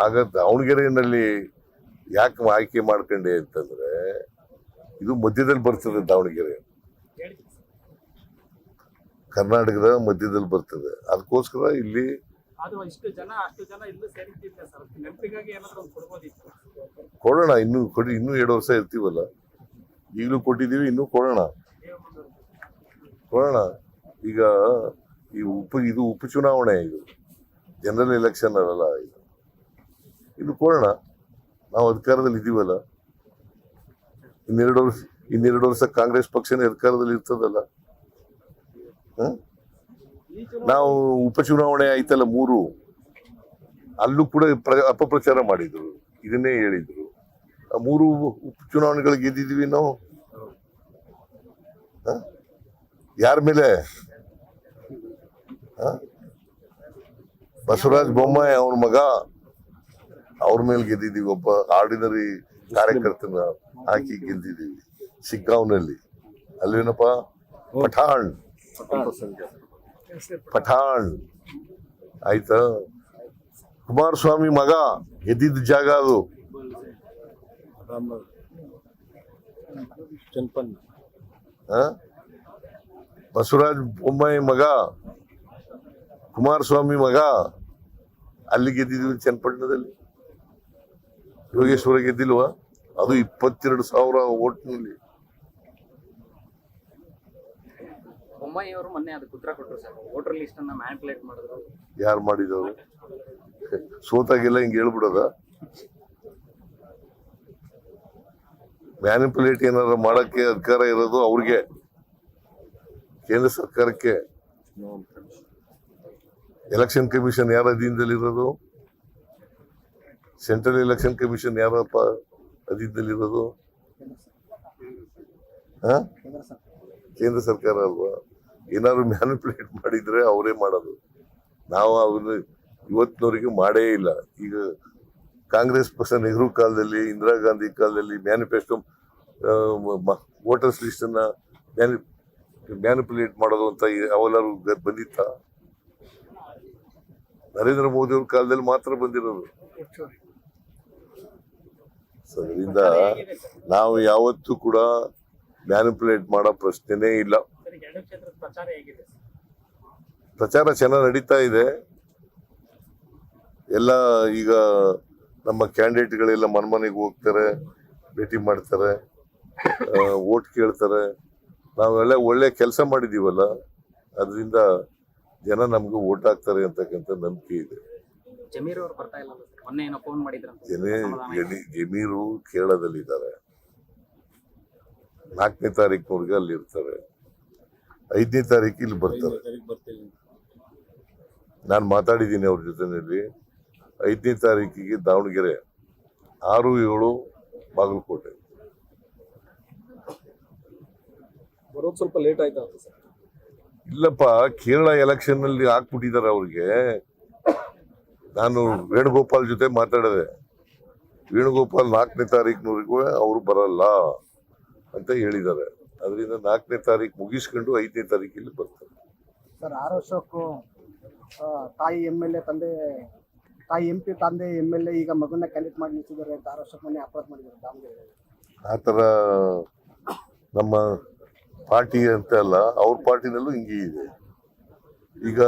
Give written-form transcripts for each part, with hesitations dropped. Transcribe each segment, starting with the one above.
ಆಗ ದಾವಣಗೆರೆಯಲ್ಲಿ ಯಾಕೆ ಆಯ್ಕೆ ಮಾಡ್ಕೊಂಡೆ ಅಂತಂದ್ರೆ ಇದು ಮಧ್ಯದಲ್ಲಿ ಬರ್ತದೆ. ದಾವಣಗೆರೆ ಕರ್ನಾಟಕದ ಮಧ್ಯದಲ್ಲಿ ಬರ್ತದೆ. ಅದಕ್ಕೋಸ್ಕರ ಇಲ್ಲಿ ಕೊಡೋಣ. ಇನ್ನೂ 2 ವರ್ಷ ಇರ್ತೀವಲ್ಲ, ಈಗಲೂ ಕೊಟ್ಟಿದ್ದೀವಿ, ಇನ್ನೂ ಕೊಡೋಣ. ಈಗ ಇದು ಉಪಚುನಾವಣೆ, ಇದು ಜನರಲ್ ಎಲೆಕ್ಷನ್ ಅಲ್ಲ. ಇದು ಕೊಡೋಣ. ನಾವು ಅಧಿಕಾರದಲ್ಲಿ ಇದ್ದೀವಲ್ಲ, ಇನ್ನೆರಡು ವರ್ಷ ಕಾಂಗ್ರೆಸ್ ಪಕ್ಷನೇ ಅಧಿಕಾರದಲ್ಲಿ ಇರ್ತದಲ್ಲ. ನಾವು ಉಪಚುನಾವಣೆ ಆಯ್ತಲ್ಲ 3, ಅಲ್ಲೂ ಕೂಡ ಅಪಪ್ರಚಾರ ಮಾಡಿದ್ರು, ಇದನ್ನೇ ಹೇಳಿದ್ರು. 3 ಉಪಚುನಾವಣೆಗಳು ಗೆದ್ದಿದ್ವಿ ನಾವು. ಯಾರ ಮೇಲೆ? ಬಸವರಾಜ ಬೊಮ್ಮಾಯಿ ಅವ್ರ ಮಗ, ಅವ್ರ ಮೇಲೆ ಗೆದ್ದಿದ್ದೀವಿ. ಒಬ್ಬ ಆರ್ಡಿನರಿ ಕಾರ್ಯಕರ್ತನ ಹಾಕಿ ಗೆದ್ದಿದ್ದೀವಿ ಶಿಗ್ಗಾಂವ್ನಲ್ಲಿ. ಅಲ್ವೇನಪ್ಪ? ಪಠಾಣ್ ಆಯ್ತಾ. ಕುಮಾರಸ್ವಾಮಿ ಮಗ ಗೆದ್ದಿದ್ದ ಜಾಗ ಅದು. ಬಸವರಾಜ ಬೊಮ್ಮಾಯಿ ಮಗ, ಕುಮಾರಸ್ವಾಮಿ ಮಗ, ಅಲ್ಲಿ ಗೆದ್ದಿದ್ವಿ ಚನ್ನಪಟ್ಟಣದಲ್ಲಿ. ಯೋಗೇಶ್ವರ ಗೆದ್ದಿಲ್ವಾ? ಅದು 22,000 ಓಟ್ನಲ್ಲಿ. ಬೊಮ್ಮಾಯಿ ಅವರು ಮೊನ್ನೆ ಅದಕ್ಕೆ ಉತ್ತರ ಕೊಟ್ಟರು ಸರ್. ವೋಟರ್ ಲಿಸ್ಟ್ ಅನ್ನ ಮ್ಯಾನಿಪುಲೇಟ್ ಮಾಡಿದ್ರು. ಯಾರು ಮಾಡಿದವರು? ಸೋತಾಗೆಲ್ಲ ಹಿಂಗೆ ಹೇಳ್ಬಿಡೋದ? ಮ್ಯಾನಿಪುಲೇಟ್ ಏನಾದ್ರು ಮಾಡಕ್ಕೆ ಅಧಿಕಾರ ಇರೋದು ಅವ್ರಿಗೆ, ಕೇಂದ್ರ ಸರ್ಕಾರಕ್ಕೆ. ಎಲೆಕ್ಷನ್ ಕಮಿಷನ್ ಯಾರ ಅಧೀನದಲ್ಲಿರೋದು? ಸೆಂಟ್ರಲ್ ಎಲೆಕ್ಷನ್ ಕಮಿಷನ್ ಯಾರಪ್ಪ ಅಧೀನದಲ್ಲಿರೋದು? ಕೇಂದ್ರ ಸರ್ಕಾರ ಅಲ್ವಾ? ಏನಾದ್ರು ಮ್ಯಾನಿಪುಲೇಟ್ ಮಾಡಿದ್ರೆ ಅವರೇ ಮಾಡೋದು. ನಾವು ಅವ್ರನ್ನ ಇವತ್ತಿನವರೆಗೆ ಮಾಡೇ ಇಲ್ಲ. ಈಗ ಕಾಂಗ್ರೆಸ್ ಪಕ್ಷ ನೆಹರು ಕಾಲದಲ್ಲಿ, ಇಂದಿರಾ ಗಾಂಧಿ ಕಾಲದಲ್ಲಿ ಮ್ಯಾನಿಫೆಸ್ಟೋ ವೋಟರ್ಸ್ ಲಿಸ್ಟ್ ಅನ್ನ ಮ್ಯಾನಿಪುಲೇಟ್ ಮಾಡೋದು ಅಂತ ಅವೆಲ್ಲರೂ ಬಂದಿತ್ತ? ನರೇಂದ್ರ ಮೋದಿ ಅವ್ರ ಕಾಲದಲ್ಲಿ ಮಾತ್ರ ಬಂದಿರೋದು. ಸೊ ಅದರಿಂದ ನಾವು ಯಾವತ್ತೂ ಕೂಡ ಮ್ಯಾನಿಪುಲೇಟ್ ಮಾಡೋ ಪ್ರಶ್ನೆನೇ ಇಲ್ಲ. ಪ್ರಚಾರ ಚೆನ್ನಾಗಿ ನಡೀತಾ ಇದೆ. ಎಲ್ಲ ಈಗ ನಮ್ಮ ಕ್ಯಾಂಡಿಡೇಟ್ಗಳೆಲ್ಲ ಮನೆಗೆ ಹೋಗ್ತಾರೆ, ಭೇಟಿ ಮಾಡ್ತಾರೆ, ವೋಟ್ ಕೇಳ್ತಾರೆ. ನಾವೆಲ್ಲ ಒಳ್ಳೆ ಕೆಲಸ ಮಾಡಿದೀವಲ್ಲ, ಅದರಿಂದ ಜನ ನಮ್ಗೆ ವೋಟ್ ಹಾಕ್ತಾರೆ ಅಂತಕ್ಕಂಥ ನಂಬಿಕೆ ಇದೆ. ಜಮೀರು ಕೇರಳದಲ್ಲಿದ್ದಾರೆ. 4ನೇ ತಾರೀಕಿನವರೆಗೆ ಅಲ್ಲಿ ಇರ್ತಾರೆ. 5ನೇ ತಾರೀಕು ಇಲ್ಲಿ ಬರ್ತಾರೆ. ನಾನು ಮಾತಾಡಿದ್ದೀನಿ ಅವ್ರ ಜೊತೆನಲ್ಲಿ. 5ನೇ ತಾರೀಕಿಗೆ ದಾವಣಗೆರೆ, 6, 7 ಬಾಗಲಕೋಟೆ. ಬರೋದು ಸ್ವಲ್ಪ ಲೇಟ್ ಆಯ್ತಾ? ಇಲ್ಲಪ್ಪ, ಕೇರಳ ಎಲೆಕ್ಷನ್ ನಲ್ಲಿ ಹಾಕ್ಬಿಟ್ಟಿದ್ದಾರೆ ಅವ್ರಿಗೆ. ನಾನು ವೇಣುಗೋಪಾಲ್ ಜೊತೆ ಮಾತಾಡಿದೆ. ವೇಣುಗೋಪಾಲ್ 4ನೇ ತಾರೀಕಿನವರೆಗೂ ಅವರು ಬರಲ್ಲ ಅಂತ ಹೇಳಿದ್ದಾರೆ. ಅದರಿಂದ 4ನೇ ತಾರೀಕು ಮುಗಿಸ್ಕೊಂಡು 5ನೇ ತಾರೀಕಲ್ಲಿ ಬರ್ತಾರೆ. ಸರ್, 6 ವರ್ಷಕ್ಕೂ ತಾಯಿ MLA ತಾಯಿ MP ತಂದೆ MLA ಈಗ ಮಗನ ಕ್ಯಾಂಡಿಡೇಟ್ ಮಾಡಿ ನಿಂತಿದ್ದಾರೆ ಅಂತ 6 ವರ್ಷಕ್ಕೆ ಮೊನ್ನೆ ಅಪ್ರೋಚ್ ಮಾಡಿದ್ದಾರೆ ದಾವಣಗೆರೆ. ಆ ಥರ ನಮ್ಮ ಪಾರ್ಟಿ ಅಂತ ಅಲ್ಲ, ಅವ್ರ ಪಾರ್ಟಿನಲ್ಲೂ ಹಿಂಗೆ ಇದೆ. ಈಗ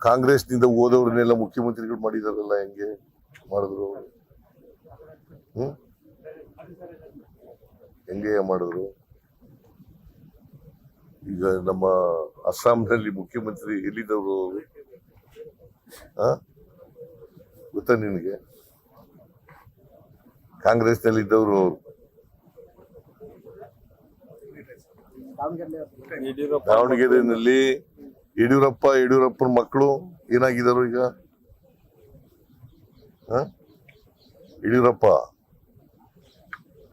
ಕಾಂಗ್ರೆಸ್ನಿಂದ ಹೋದವ್ರನ್ನೆಲ್ಲ ಮುಖ್ಯಮಂತ್ರಿಗಳು ಮಾಡಿದಾರಲ್ಲ, ಹೆಂಗೆ ಮಾಡಿದ್ರು? ಹೆಂಗೆ ಮಾಡಿದ್ರು? ಈಗ ನಮ್ಮ ಅಸ್ಸಾಂನಲ್ಲಿ ಮುಖ್ಯಮಂತ್ರಿ ಎಲ್ಲಿದ್ದವರು ಗೊತ್ತಾ ನಿನಗೆ? ಕಾಂಗ್ರೆಸ್ನಲ್ಲಿ ಇದ್ದವರು. ದಾವಣಗೆರೆಯಲ್ಲಿ ಯಡಿಯೂರಪ್ಪನ ಮಕ್ಕಳು ಏನಾಗಿದ್ದಾರೆ ಈಗ?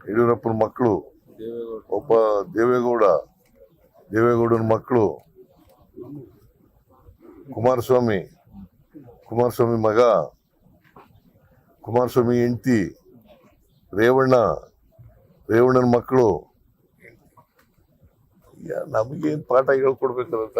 ಯಡಿಯೂರಪ್ಪನ ಮಕ್ಕಳು, ಒಬ್ಬ ದೇವೇಗೌಡನ ಮಕ್ಕಳು, ಕುಮಾರಸ್ವಾಮಿ ಮಗ, ಕುಮಾರಸ್ವಾಮಿ ಹೆಂಡತಿ, ರೇವಣ್ಣನ ಮಕ್ಕಳು. ನಮಗೇನು ಪಾಠ ಹೇಳ್ಕೊಡ್ಬೇಕಂತ